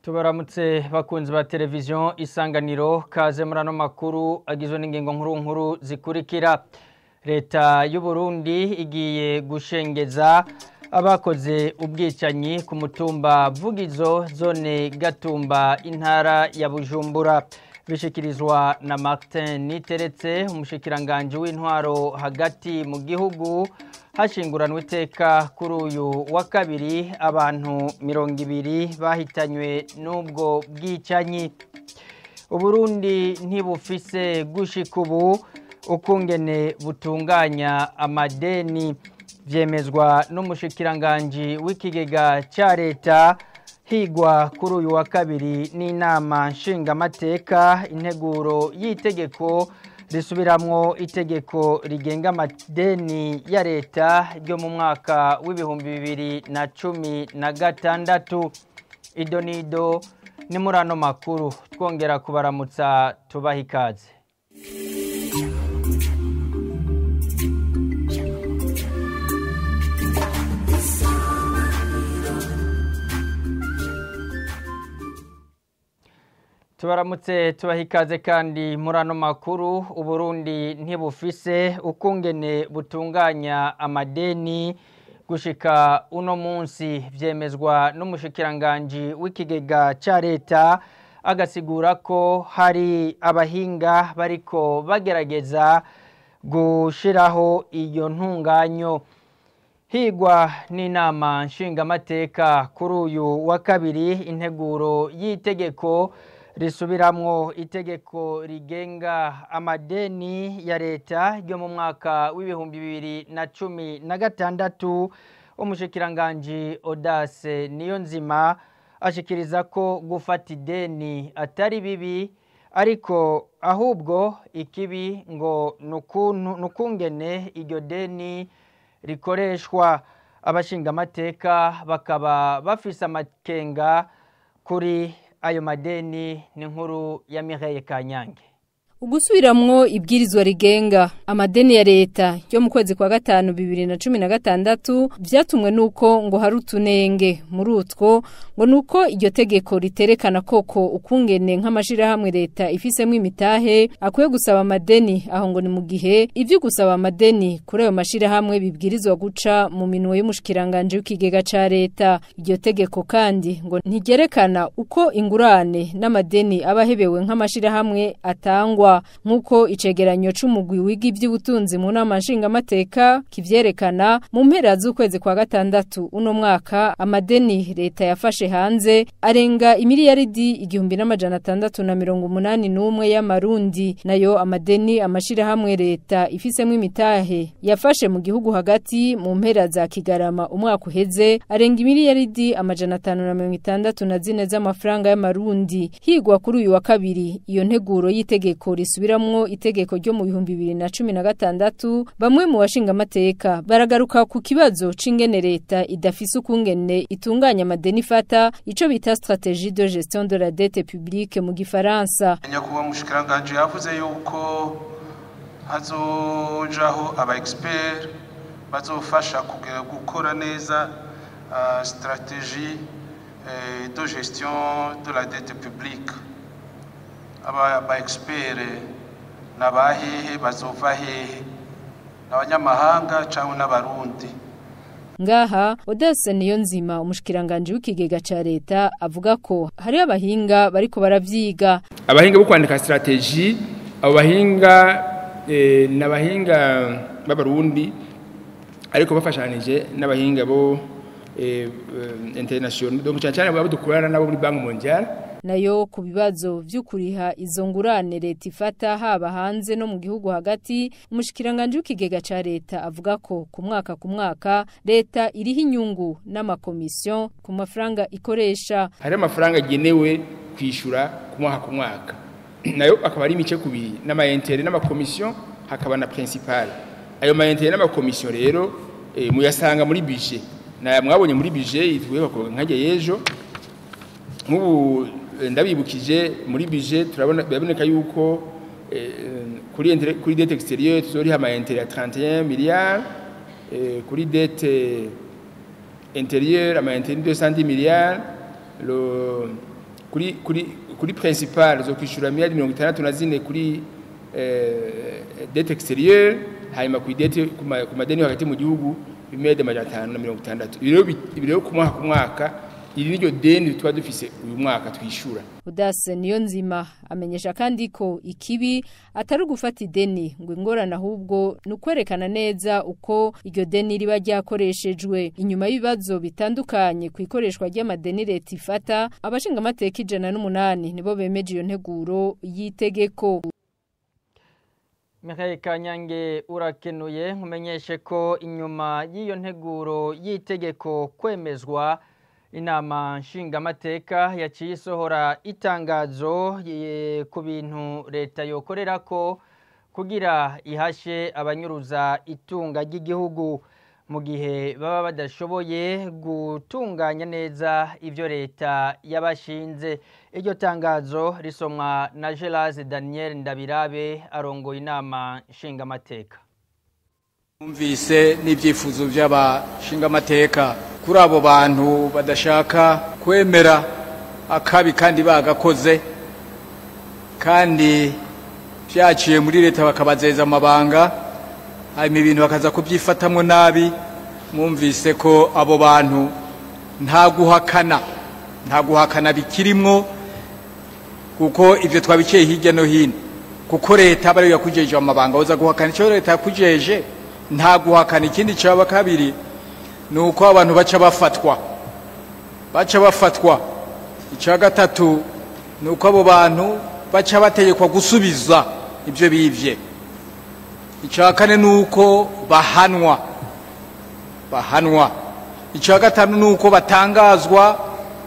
Tubaramutse bakunzi ba televiziyo Isanganiro kaze murano makuru agizwe n'ingingo nkuru zikurikira. Leta y'u Burundi igiye gushengeza abakoze ubwicanyi ku mutumba Vugizo zone Gatumba intara ya Bujumbura. Bishikirizwa na Martin Niteretse umushikiranganje w'intwaro hagati mu gihugu hashinguranwe iteka kuri uyu wa kabiri abantu 200 bahitanywe n'ubwo bwicanyi. Uburundi ntibufise gushika ubu ukungene butunganya amadeni vyemezwa n'umushikiranganje w'ikigega ca leta higwa kuri uyu wa kabiri n'inama nshingamateka integuro y'itegeko risubiramwo itegeko rigenga amadeni ya leta ryo mu mwaka w'ibihumbi 2016. Idonido ni murano makuru twongera kubaramutsa tubaha ikaze. Tubaramutse tubaha ikaze kandi murano makuru. Uburundi ntibufise ukungene butunganya amadeni gushika uno munsi vyemezwa n'umushikiranganje w'ikigega ca leta agasigura ko hari abahinga bariko bagerageza gushiraho iyo ntunganyo. Higwa n'inama nshingamateka kuri uyu wa kabiri integuro y'itegeko risubiramwo itegeko rigenga amadeni ya leta ryo mu mwaka w'ibihumbi 2016. Umushikiranganje Audace Niyonzima ashikiriza ko gufata ideni atari bibi ariko ahubwo ikibi ngo nukungene iryo deni rikoreshwa. Abashingamateka bakaba bafise amakenga kuri ayo madeni. Ni nkuru ya Mireille Kanyange. Ugusubiramwo ibwirizwa rigenga amadeni ya leta yo mu kwezi kwa gatanu 2016 vyatumwe nuko ngo hari utunenge muri utwo ngo nuko iryo tegeko riterekana koko ukungene nk'amashira hamwe leta ifisemwe imitahe akwiye gusaba amadeni aho ngo ni mu gihe ivyo gusaba amadeni kuri ayo mashira hamwe bibwirizwa guca mu minwe y'umushikiranganje w'ikigega ca leta. Iryo tegeko kandi ngo ntigerekana uko ingurane n'amadeni abahebewe nk'amashira hamwe atangwa nkuko icegeranyo c'umugwi wiga ivy'ubutunzi mu nama nshingamateka kivyerekana. Mu mpera z'ukwezi kwa gatandatu uno mwaka amadeni leta yafashe hanze arenga imiliyaridi 1681 y'amarundi, nayo amadeni amashira hamwe leta ifisemwe imitahe yafashe mu gihugu hagati mu mpera za Kigarama umwaka uheze arenga imiliyaridi 564 z'amafaranga y'amarundi. Higwa kuri uyu wa kabiri iyo nteguro y'itegeko risubiramwo itegeko ryo mu 2016, bamwe mu bashingamateka baragaruka ku kibazo c'ingene leta idafise ukungene itunganya amadeni fata ico bita stratégie de gestion de la dette publique mu gifaransa. Nyakuba mushikiranganje yavuze yuko hazojaho aba expert bazofasha kugera gukora neza stratégie de gestion de la dette publique. Aba expert nabahehe bazova hehe n'abanyamahanga cyangwa n'abarundi. Ngaha Audace Niyonzima umushikiranganje w'ikigega ca leta avuga ko hari abahinga bariko baravyiga. Abahinga bo kwandika strategie abo bahinga n'abahinga b'abarundi ariko bafashanije n'abahinga bo international donc cyane abo dukorana nabo muri Banki Mondiale. Nayo ku bibazo vy'ukuriha izo ngurane leta ifata haba hanze no mu gihugu hagati, umushikiranganje w'ikigega ca leta avuga ko ku mwaka leta iriho inyungu n'amakomission ku mafaranga ikoresha. Hari amafaranga agenewe kwishura ku mwaka nayo akaba ari imice kubiri n'amaintere n'amakomission hakaba na principal. Ayo maintere n'amakomission rero muyasanga muri budget na mwabonye muri budget itwiye ko nkaje yejo nk'ubu ndabibukije muri budget turabona biraboneka yuko kuri dette extérieure tuzoriha ama intérêt ya 31 milliards kuri dette intérieure ama intérêt 210 milliards kuri principal zo kwishura miliyari 64 kuri dette extérieure hanyuma ku dette ku madeni hagati mu gihugu bimede 560 ibiro ku mwaka iri niryo deni twa dufise uyu mwaka twishura. Udase niyo nzima amenyesha kandi ko ikibi atari gufata ideni ngo ingorana ahubwo nukwerekana neza uko iryo deni riba ryakoreshejwe. Inyuma y'ibibazo bitandukanye ku ikoreshwa ry'amadeni leta ifata, abashinga amateka 108 nibo bemeje iyo nteguro y'itegeko. Mikhail Kanyange urakenuye nkumenyeshe ko inyuma y'iyo nteguro y'itegeko kwemezwa inama nshingamateka yaciye isohora itangazo ku bintu leta yokorera ko kugira ihashe abanyuruza itunga ry'igihugu mu gihe baba badashoboye gutunganya neza ivyo leta yabashinze. Iryo tangazo risomwa na Gelaze Daniel Ndabirabe arongoye inama nshingamateka. Umvise n'ibyifuzo by'abashingamateka kuri abo bantu badashaka kwemera akabi kandi bagakoze kandi byaciye muri leta bakabazeza amabanga hanyuma ibintu bakaza kubyifatamwo nabi. Mwumvise ko abo bantu nta guhakana bikirimwo kuko ivyo twabikeye hirya no hino kuko leta bari yakujeje amabanga oza guhakana icyo leta yakujeje nta guhakana. Ikindi cyaba kabiri nuko abantu baca bafatwa. Icya gatatu nuko abo bantu baca bategekwa gusubiza ibyo bivye. Icya kane nuko bahanwa. Icya gatanu nuko batangazwa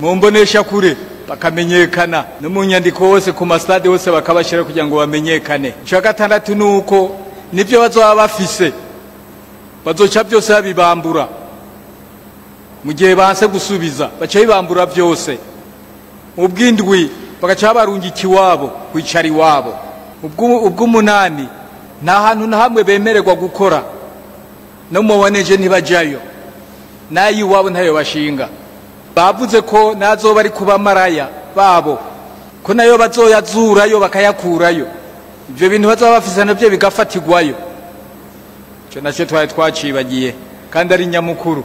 mu mbonesha kure bakamenyekana no mu nyandiko hose ku masitade hose bakabashira kugira ngo bamenyekane. Icya gatandatu nuko nibyo bazoba bafise bazoca byose babibambura mu gihe banse gusubiza baca bibambura byose. Ubwindwi bagaca barungika iwabo kwicara iwabo. Ubw'umunani nta hantu na hamwe bemererwa gukora no muboneje ntibajayo nayi iwabo ntayo bashinga. Bavuze ko nazo bari kuba maraya babo ko nayo bazoyazurayo bakayakurayo. Ibyo bintu bazoba bafise nabyo bigafatirwayo. Cyo nacyo twari twacibagiye kandi ari nyamukuru.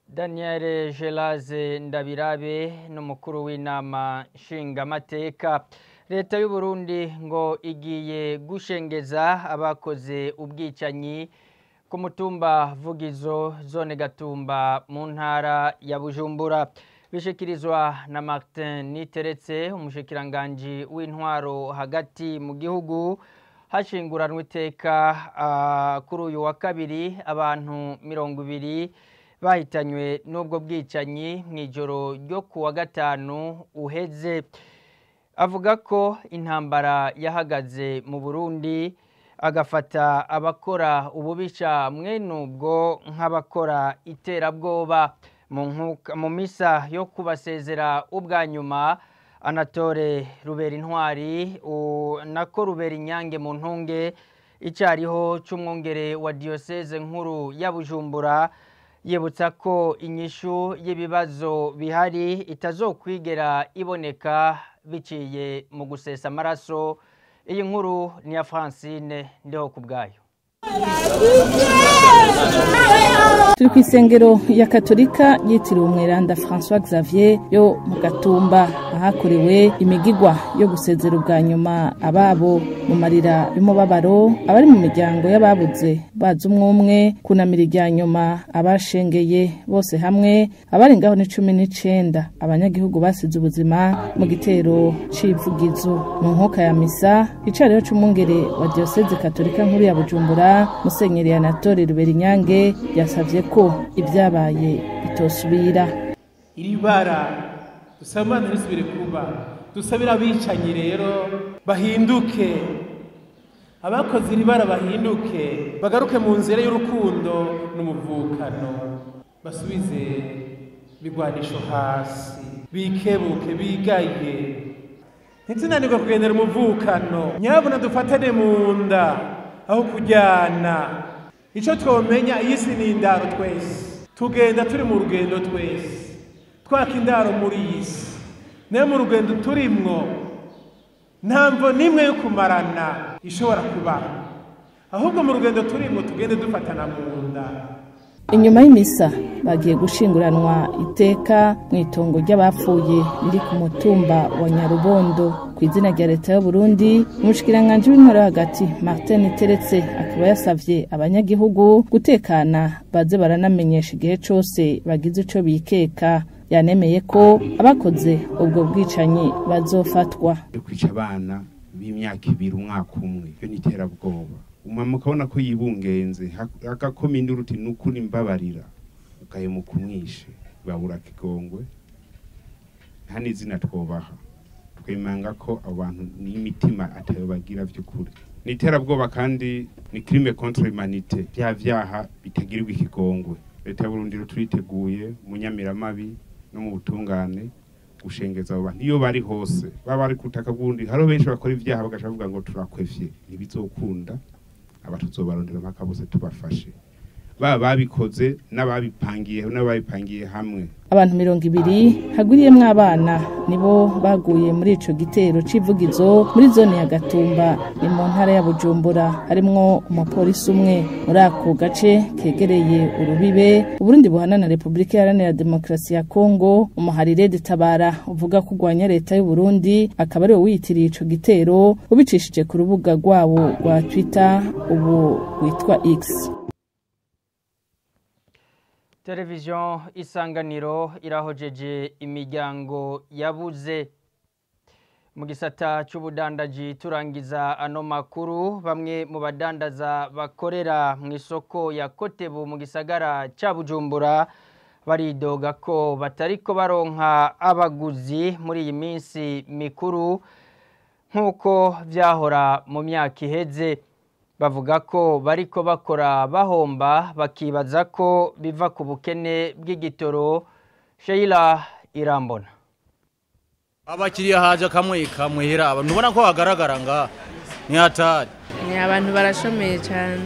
Daniel Gelaze Ndabirabe n'umukuru w'inama nshingamateka. Leta y'u Burundi ngo igiye gushengeza abakoze ubwicanyi ku mutumba Vugizo zone Gatumba mu ntara ya Bujumbura. Bishikirizwa na Martin Niteretse umushikiranganje w'intwaro hagati mu gihugu hashinguranwe iteka kuri uyu wa kabiri abantu 200 bahitanywe n'ubwo bwicanyi mw'ijoro ryo kuwa gatanu uheze. Avuga ko intambara yahagaze mu Burundi agafata abakora ububisha mwenubwo nk'abakora iterabwoba. Mu misa yo kubasezera ubwa nyuma Anatole Rubera Intwari nako Rubera Inyange mu ntunge icariho c'umwongere wa diocese nkuru ya Bujumbura yibutsa ko inyishu y'ibibazo bihari itazokwigera iboneka biciye mu gusesa amaraso. Iyi nkuru ni ya Francine Ndeho kubgayo. Turi kw'isengero ya Katolika yitiriwe Umweranda François Xavier yo mu Gatumba ahakorewe imigigwa yo gusezera ubwa nyuma ababo mu marira y'umubabaro abari mu miryango y'ababuze baza umwe kunamira irya nyuma abashengeye bose hamwe abari ngaho ni 19 abanyagihugu basize ubuzima mu gitero c'ivugizo mu nkoka ya misa icariho c'umwungere wa diocese Katolika nkuru ya Bujumbura Musenyeri Anatole Rubera Inyange yasavye ko ibyabaye bitosubira. Iri bara dusamana risubire kuba dusabira abicanyi rero bahinduke, abakoze iri bara bahinduke bagaruke mu nzira y'urukundo n'umuvukano, basubize bigwanisho hasi bikebuke bigaye ntitunanirwa kugendera umuvukano. Nyabuna dufatane mu nda aho kujyana. Ico twomenya iyi si ni indaro twese tugenda turi mu rugendo twese twaka indaro muri iyi si nayo mu rugendo turimwo ntamvo nimwe yo kumarana ishobora kubaho ahubwo mu rugendo turimwo tugende dufatana mu nda. Inyuma y'imisa bagiye gushinguranwa iteka mu itongo ry'abapfuye riri ku mutumba wa Nyarubondo ku izina rya leta y'u Burundi. Umushikiranganje w'intore hagati Martin Teretse akaba yasavye abanyagihugu gutekana baze baranamenyesha igihe cose bagize ico bikeka. Yanemeye ko abakoze ubwo bwicanyi bazofatwa. Kwica abana b'imyaka 2 umwaka umwe yo niterabwoba. Umama ukabona ko yibungenze agakoma induru uti nukuri mbabarira ukahemuka umwishe babura kigongwe nta n'izina twobaha twemanga ko abantu n'imitima atayo bagira by'ukuri niterabwoba kandi ni crime contre humanité byaha bitagirirwa ikigongwe. Leta y'u Burundi turiteguye munyamiramabi no mu butungane gushengeza abo bantu iyo bari hose baba ari kutaka bwundi haro benshi bakora ivyaha bagashavuga ngo turakwefye ntibizokunda abatuzobarondera mpaka bose tubafashe baba babikoze n'ababipangiye hamwe. Abantu 200 haguriyemwe abana nibo baguye muri ico gitero civugizo muri zone ya Gatumba ni mu ntara ya Bujumbura harimwo umupolisi umwe muri ako gace kegereye urubibe Uburundi buhana na Republika Iharanira Demokarasi ya Kongo. Umuharire Tabara uvuga kugwanya leta y'u Burundi akaba ari wiyitiriye ico gitero ubicishije ku rubuga rwabo rwa Twitter ubu witwa X. Televiziyo Isanganiro irahojeje imiryango yabuze. Mu gisata cy'ubudandaji turangiza ano makuru, bamwe mu badandaza bakorera mu isoko ya Kotebu mu gisagara cya Bujumbura baridoga ko batariko baronka abaguzi muri iyi minsi mikuru nk'uko vyahora mu myaka iheze. Bavuga ko bariko bakora bahomba bakibaza ko biva ku bukene bw'igitoro. Sheila Irambona. Abakiriya haje kamwe hera abantu ubona ko bagaragara nga ni hatari. Ni abantu barashomeye cyane.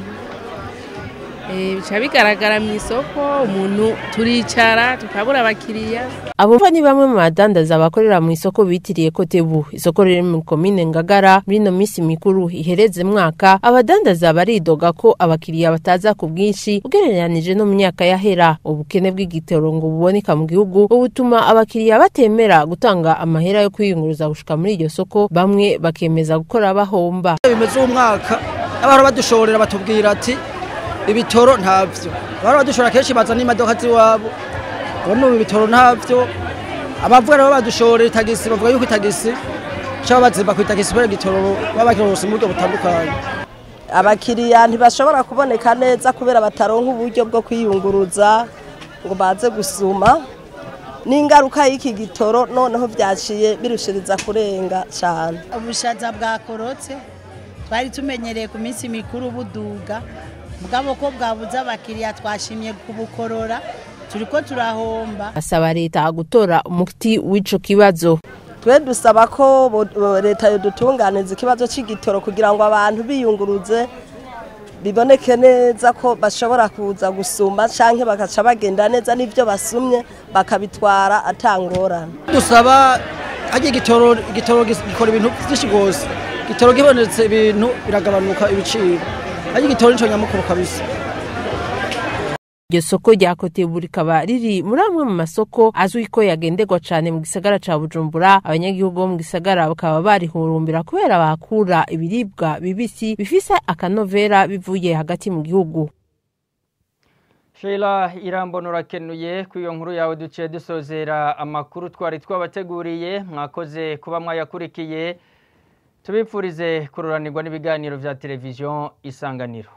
Bica bigaragara mu isoko umuntu turicara tukabura abakiriya. Abo ni bamwe mu badandaza bakorera mu isoko bitiriye Kotebu. Isoko riri mu komine Ngagara muri no misi mikuru ihereze mwaka. Abadandaza baridoga ko abakiriya bataza ku bwinshi ugereranije no mu myaka yahera. Ubukene bw'igitoro ngo buboneka mu gihugu ubutuma abakiriya batemera gutanga amahera yo kwiyunguruza gushika muri iryo soko, bamwe bakemeza gukora bahomba. Bimeze umwaka abaro badushorera batubwira ati ibitoro ntavyo. Abaro badushora kenshi bazana imodoka ziwabo. Ono ibitoro ntavyo. Abavuga rero badushorera itagisi bavuga yuko itagisi cyaba bazimba ku itagisi bere gitoro babakirose mu buryo butandukanye. Abakiriya ntibashobora kuboneka neza kubera bataronka uburyo bwo kwiyunguruza ngo baze gusuma. N'ingaruka y'iki gitoro noneho byaciye birushiriza kurenga cyane. Ubushaza bwakorotse twari tumenyereye ku minsi mikuru buduga. Mugabo ko bwabuza abakiriya twashimye kubukorora turiko turahomba. Asaba leta gutora umuti w'ico kibazo. Twe dusaba ko leta yodutunganiza ikibazo c'igitoro kugira ngo abantu biyunguruze biboneke neza ko bashobora kuza gusuma canke bakaca bagenda neza n'ivyo basumye bakabitwara atangorana. Dusaba haje igitoro gikora ibintu byinshi gose. Igitoro gibonetse ibintu biragabanuka ibiciro. Haje igitoro nico nyamukuru kabisa. Iryo soko rya Kotebu rikaba riri muri amwe mu masoko azwi ko yagenderwa cyane mu gisagara ca Bujumbura. Abanyagihugu bo mu gisagara bakaba barihurumbira kubera bakura ibiribwa bibisi bifise akanovera bivuye hagati mu gihugu. Sheila Irambona urakenuye ku iyo nkuru yawe duciye dusozera amakuru twari twabateguriye. Mwakoze kuba mwayakurikiye. Tubipfurize kururanirwa n'ibiganiro vya televiziyo Isanganiro.